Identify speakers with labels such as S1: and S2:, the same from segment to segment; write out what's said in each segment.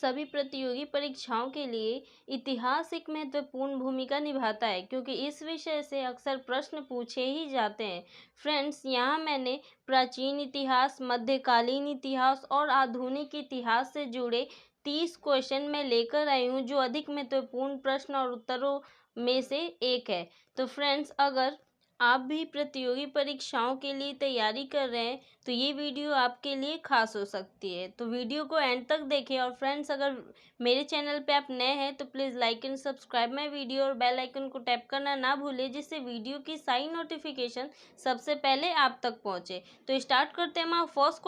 S1: सभी प्रतियोगी परीक्षाओं के लिए इतिहास एक महत्वपूर्ण भूमिका निभाता है, क्योंकि इस विषय से अक्सर प्रश्न पूछे ही जाते हैं। फ्रेंड्स, यहाँ मैंने प्राचीन इतिहास, मध्यकालीन इतिहास और आधुनिक इतिहास से जुड़े 30 क्वेश्चन मैं लेकर आई हूँ, जो अधिक महत्वपूर्ण प्रश्न और उत्तरों में से एक है। तो फ्रेंड्स, अगर आप भी प्रतियोगी परीक्षाओं के लिए तैयारी कर रहे हैं तो ये वीडियो आपके लिए खास हो सकती है। तो वीडियो को एंड तक देखें। और फ्रेंड्स, अगर मेरे चैनल पे आप नए हैं तो please like and subscribe my video और बेल आइकन को टैप करना ना भूलें, जिससे वीडियो की सारी नोटिफिकेशन सबसे पहले आप तक पहुंचे। तो स्टार्ट करते हैं हमारा फर्स्ट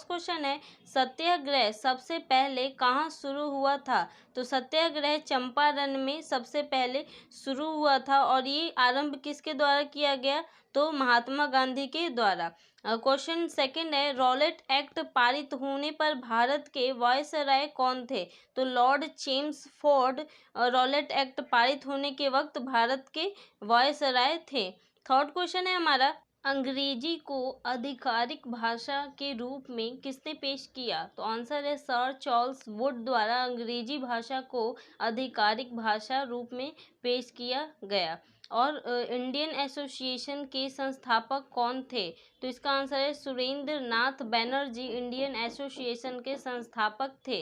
S1: क्वेश्चन है, सत्याग्रह सबसे पहले कहाँ शुरू हुआ था? तो सत्याग्रह चंपारण में सबसे पहले शुरू हुआ था, और ये आरंभ किसके द्वारा किया गया? तो महात्मा गांधी के द्वारा। क्वेश्चन सेकंड है, रॉलेट एक्ट पारित होने पर भारत के वायसराय कौन थे? तो लॉर्ड चेम्सफोर्ड रॉलेट एक्ट पारित होने के वक्त भारत के वायसराय थे। थर्ड क्वेश्चन है हमारा, अंग्रेजी को आधिकारिक भाषा के रूप में किसने पेश किया? तो आंसर है सर चार्ल्स वुड द्वारा अंग्रेजी भाषा को आधिकारिक भाषा रूप में पेश किया गया। और इंडियन एसोसिएशन के संस्थापक कौन थे? तो इसका आंसर है सुरेंद्र नाथ बैनर्जी इंडियन एसोसिएशन के संस्थापक थे।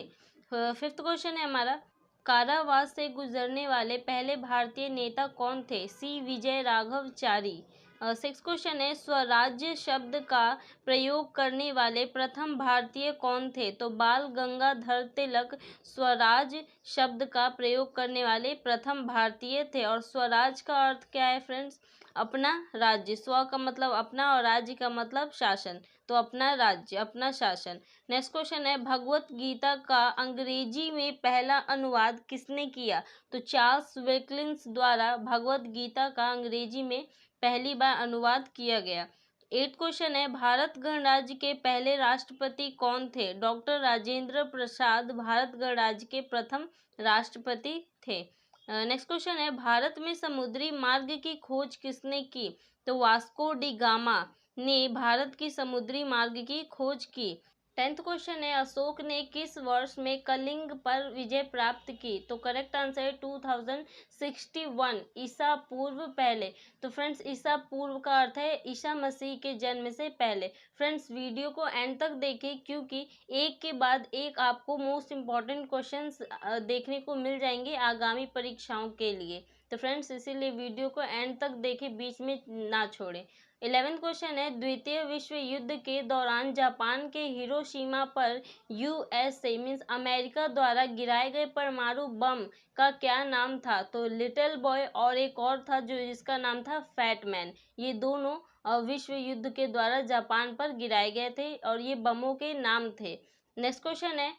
S1: फिफ्थ क्वेश्चन है हमारा, कारावास से गुजरने वाले पहले भारतीय नेता कौन थे? सी विजय राघवचारी। सिक्स क्वेश्चन है, स्वराज्य शब्द का प्रयोग करने वाले प्रथम भारतीय कौन थे? तो बाल गंगाधर तिलक स्वराज शब्द का प्रयोग करने वाले प्रथम भारतीय थे। और स्वराज का अर्थ क्या है फ्रेंड्स? अपना राज्य। स्व का मतलब अपना और राज्य का मतलब शासन, तो अपना राज्य, अपना शासन। नेक्स्ट क्वेश्चन है, भगवत गीता का अंग्रेजी में पहला अनुवाद किसने किया? तो चार्ल्स विल्किंस द्वारा भगवत गीता का अंग्रेजी में पहली बार अनुवाद किया गया। 8 क्वेश्चन है, भारत गणराज्य के पहले राष्ट्रपति कौन थे? डॉक्टर राजेंद्र प्रसाद भारत गणराज्य के प्रथम राष्ट्रपति थे। नेक्स्ट क्वेश्चन है, भारत में समुद्री मार्ग की खोज किसने की? तो वास्को डी गामा ने भारत की समुद्री मार्ग की खोज की। 10th क्वेश्चन है, अशोक ने किस वर्ष में कलिंग पर विजय प्राप्त की? तो करेक्ट आंसर है 2061 ईसा पूर्व पहले। तो फ्रेंड्स, ईसा पूर्व का अर्थ है ईसा मसीह के जन्म से पहले। फ्रेंड्स, वीडियो को एंड तक देखें, क्योंकि एक के बाद एक आपको मोस्ट इम्पॉर्टेंट क्वेश्चंस देखने को मिल जाएंगे आगामी परीक्षाओं के लिए। तो फ्रेंड्स, इसीलिए वीडियो को एंड तक देखें, बीच में ना छोड़ें। 11th क्वेश्चन है, द्वितीय विश्व युद्ध के दौरान जापान के हिरोशिमा पर यूएसए मीन्स अमेरिका द्वारा गिराए गए परमाणु बम का क्या नाम था? तो लिटिल बॉय और एक और था जो जिसका नाम था फैट मैन। ये दोनों विश्व युद्ध के द्वारा जापान पर गिराए गए थे और ये बमों के नाम थे। नेक्स्ट क्वेश्चन है,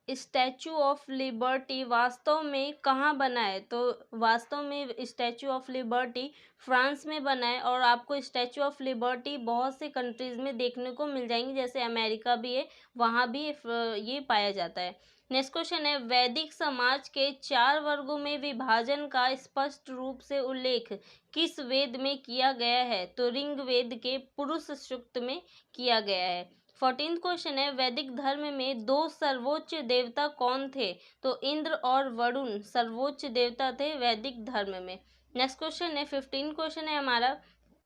S1: स्टैचू ऑफ लिबर्टी वास्तव में कहाँ बना है? तो वास्तव में स्टैचू ऑफ लिबर्टी फ्रांस में बना है, और आपको स्टैचू ऑफ लिबर्टी बहुत से कंट्रीज़ में देखने को मिल जाएंगे, जैसे अमेरिका भी है, वहाँ भी ये पाया जाता है। नेक्स्ट क्वेश्चन है, वैदिक समाज के 4 वर्गों में विभाजन का स्पष्ट रूप से उल्लेख किस वेद में किया गया है? तो ऋग्वेद के पुरुष सूक्त में किया गया है। 14th क्वेश्चन है, वैदिक धर्म में 2 सर्वोच्च देवता कौन थे? तो इंद्र और वरुण सर्वोच्च देवता थे वैदिक धर्म में। नेक्स्ट क्वेश्चन है, 15 क्वेश्चन है हमारा,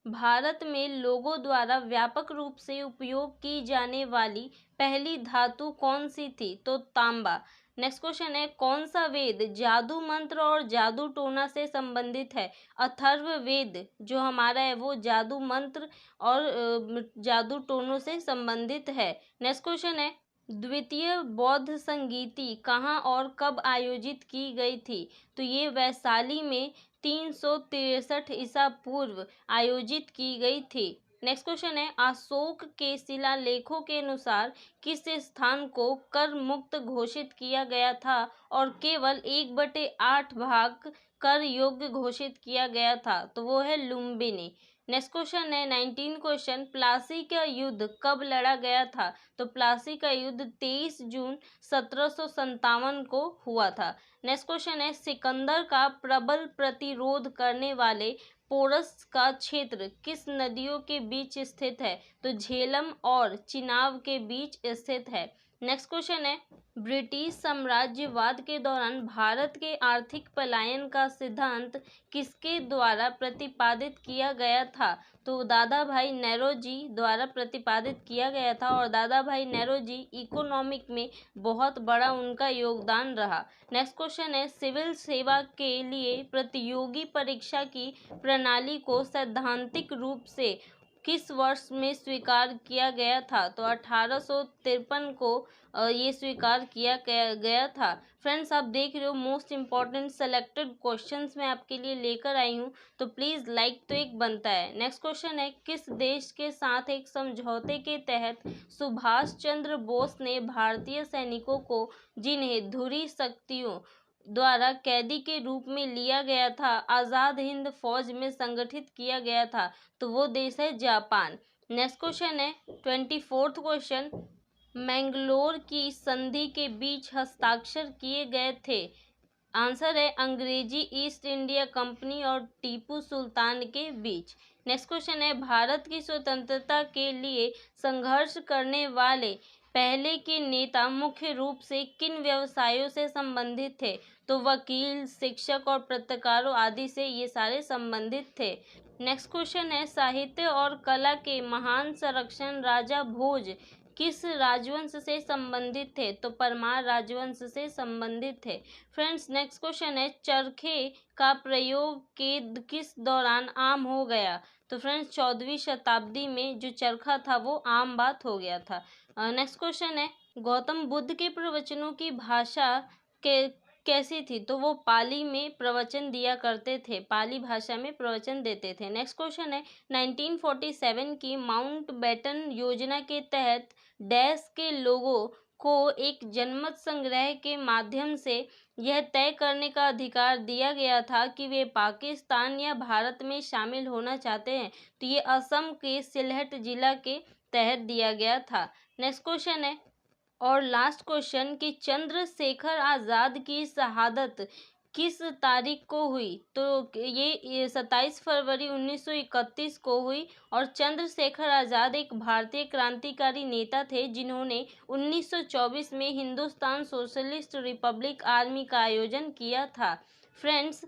S1: भारत में लोगों द्वारा व्यापक रूप से उपयोग की जाने वाली पहली धातु कौन सी थी? तो तांबा। नेक्स्ट क्वेश्चन है, कौन सा वेद जादू मंत्र और जादू टोना से संबंधित है? अथर्व वेद जो हमारा है वो जादू मंत्र और जादू टोनों से संबंधित है। नेक्स्ट क्वेश्चन है, द्वितीय बौद्ध संगीति कहाँ और कब आयोजित की गई थी? तो ये वैशाली में 363 ईसा पूर्व आयोजित की गई थी। नेक्स्ट क्वेश्चन है, अशोक के शिलालेखों के अनुसार किस स्थान को कर मुक्त घोषित किया गया था और केवल 1/8 भाग कर योग्य घोषित किया गया था? तो वो है लुम्बिनी। नेक्स्ट क्वेश्चन है 19 क्वेश्चन, प्लासी का युद्ध कब लड़ा गया था? तो प्लासी का युद्ध 23 जून 1757 को हुआ था। नेक्स्ट क्वेश्चन है, सिकंदर का प्रबल प्रतिरोध करने वाले पोरस का क्षेत्र किस नदियों के बीच स्थित है? तो झेलम और चिनाब के बीच स्थित है। नेक्स्ट क्वेश्चन है, ब्रिटिश साम्राज्यवाद के दौरान भारत के आर्थिक पलायन का सिद्धांत किसके द्वारा प्रतिपादित किया गया था? तो दादा भाई नेरोजी द्वारा प्रतिपादित किया गया था और दादा भाई नेरोजी इकोनॉमिक में बहुत बड़ा उनका योगदान रहा। नेक्स्ट क्वेश्चन है, सिविल सेवा के लिए प्रतियोगी परीक्षा की प्रणाली को सैद्धांतिक रूप से किस वर्ष में स्वीकार किया गया था? तो 1853 को ये स्वीकार किया गया था। फ्रेंड्स, आप देख रहे हो मोस्ट इम्पॉर्टेंट सेलेक्टेड क्वेश्चंस मैं आपके लिए लेकर आई हूँ, तो प्लीज़ लाइक तो एक बनता है। नेक्स्ट क्वेश्चन है, किस देश के साथ एक समझौते के तहत सुभाष चंद्र बोस ने भारतीय सैनिकों को, जिन्हें धुरी शक्तियों द्वारा कैदी के रूप में लिया गया था, आज़ाद हिंद फौज में संगठित किया गया था? तो वो देश है जापान। नेक्स्ट क्वेश्चन है 24th क्वेश्चन, मैंगलोर की संधि के बीच हस्ताक्षर किए गए थे? आंसर है अंग्रेजी ईस्ट इंडिया कंपनी और टीपू सुल्तान के बीच। नेक्स्ट क्वेश्चन है, भारत की स्वतंत्रता के लिए संघर्ष करने वाले पहले के नेता मुख्य रूप से किन व्यवसायों से संबंधित थे? तो वकील, शिक्षक और पत्रकारों आदि से ये सारे संबंधित थे। नेक्स्ट क्वेश्चन है, साहित्य और कला के महान संरक्षण राजा भोज किस राजवंश से संबंधित थे? तो परमार राजवंश से संबंधित थे। फ्रेंड्स, नेक्स्ट क्वेश्चन है, चरखे का प्रयोग के किस दौरान आम हो गया? तो फ्रेंड्स, 14वीं शताब्दी में जो चरखा था वो आम बात हो गया था। नेक्स्ट क्वेश्चन है, गौतम बुद्ध के प्रवचनों की भाषा के कैसी थी? तो वो पाली में प्रवचन दिया करते थे, पाली भाषा में प्रवचन देते थे। नेक्स्ट क्वेश्चन है, 1947 की माउंट बेटन योजना के तहत डैश के लोगों को एक जनमत संग्रह के माध्यम से यह तय करने का अधिकार दिया गया था कि वे पाकिस्तान या भारत में शामिल होना चाहते हैं। तो ये असम के सिलहट जिला के तहत दिया गया था। नेक्स्ट क्वेश्चन है और लास्ट क्वेश्चन कि चंद्रशेखर आज़ाद की शहादत किस तारीख को हुई? तो ये 27 फरवरी 1931 को हुई और चंद्रशेखर आज़ाद एक भारतीय क्रांतिकारी नेता थे जिन्होंने 1924 में हिंदुस्तान सोशलिस्ट रिपब्लिक आर्मी का आयोजन किया था। फ्रेंड्स,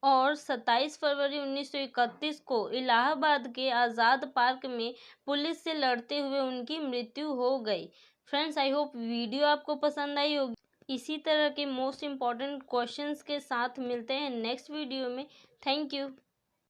S1: और 27 फरवरी 1931 को इलाहाबाद के आज़ाद पार्क में पुलिस से लड़ते हुए उनकी मृत्यु हो गई। फ्रेंड्स, आई होप वीडियो आपको पसंद आई होगी। इसी तरह के मोस्ट इम्पॉर्टेंट क्वेश्चंस के साथ मिलते हैं नेक्स्ट वीडियो में। Thank you.